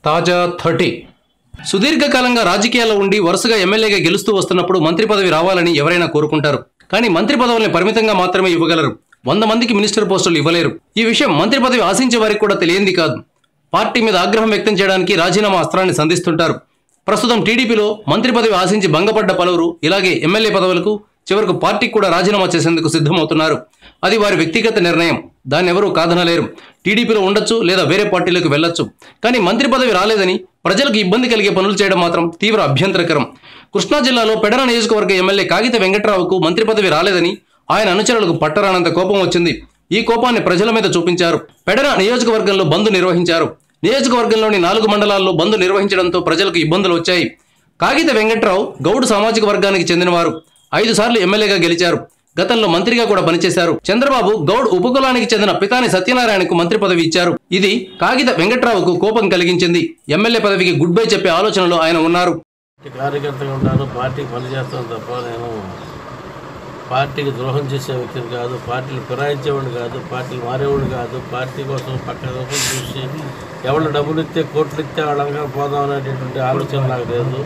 తాజా 30 సుదీర్ఘకాలంగా రాజకీయాల్లో ఉండి వరుసగా ఎమ్మెల్యేగా గెలుస్తూ వస్తున్నప్పుడు మంత్రి పదవి రావాలని ఎవరైనా కోరుకుంటారు. కానీ మంత్రి పదవుల్ని పరిమితంగా మాత్రమే ఇవ్వగలరు. 100 మందికి మినిస్టర్ పోస్టులు ఇవ్వలేరు. ఈ విషయం మంత్రి పదవి ఆశించే వారికి కూడా తెలియంది కాదు. పార్టీ మీద ఆగ్రహం వ్యక్తం చేయడానికి రాజీనామా అస్త్రాన్ని సంధిస్తుంటారు. ప్రస్తుతం టీడీపీలో మంత్రి పదవి ఆశించి భంగపడ్డ పలువురు ఇలాగే ఎమ్మెల్యే పదవులకు చివరకు పార్టీకి కూడా రాజీనామా చేసేందుకు సిద్ధమవుతున్నారు. అది వారి వ్యక్తిగత నిర్ణయం. దాన్ని ఎవరూ కాదనలేరు. టీడీపీలో ఉండొచ్చు లేదా వేరే పార్టీలకు వెళ్ళొచ్చు. కానీ మంత్రి పదవి రాలేదని ప్రజలకు ఇబ్బంది కలిగే పనులు చేయడం మాత్రం తీవ్ర అభ్యంతరకరం. కృష్ణా జిల్లాలో పెడన నియోజకవర్గ ఎమ్మెల్యే కాగిత వెంకట్రావుకు మంత్రి పదవి రాలేదని ఆయన అనుచరులకు పట్టరానంత కోపం వచ్చింది. ఈ కోపాన్ని ప్రజల మీద చూపించారు. పెడన నియోజకవర్గంలో బంద్ నిర్వహించారు. నియోజకవర్గంలోని 4 మండలాల్లో బంద్ నిర్వహించడంతో ప్రజలకు ఇబ్బందులు వచ్చాయి. కాగిత వెంకట్రావు గౌడ్ సామాజిక వర్గానికి చెందినవారు. 5 సార్లు ఎమ్మెల్యేగా గెలిచారు. గతంలో మంత్రిగా కూడా పనిచేశారు. చంద్రబాబు గౌడ్ ఉపకులానికి చెందిన పితాని సత్యనారాయణకు మంత్రి పదవి ఇచ్చారు. ఇది కాగిత వెంకట్రావుకు కోపం కలిగించింది. ఎమ్మెల్యే పదవికి గుడ్ బై చెప్పే ఆలోచనలో ఆయన ఉన్నారు. కార్యకర్తగా ఉంటాను, పార్టీకి పనిచేస్తాను తప్ప నేను పార్టీకి ద్రోహం చేసే వ్యక్తిని కాదు, పార్టీలు ఫిరాయించేవాడు కాదు, పార్టీలు మారేవాడు కాదు. పార్టీ కోసం పక్కన చూసి ఎవరు డబ్బులు ఇస్తే కోట్లు ఇస్తే వాళ్ళంగా పోదాం అనేటటువంటి ఆలోచన నాకు లేదు.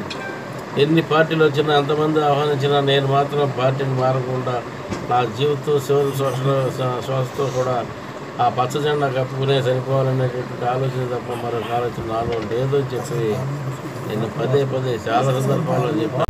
ఎన్ని పార్టీలు వచ్చినా ఎంతమంది ఆహ్వానించినా నేను మాత్రం పార్టీని మారకుండా నా జీవితం చివరి శ్వాసతో కూడా ఆ పచ్చ జెండా కప్పుకునే సరిపోవాలనేటటువంటి ఆలోచన తప్ప మరొక ఆలోచన నాలో లేదని చెప్పి నేను పదే చాలా సందర్భాల్లో చెప్పాను.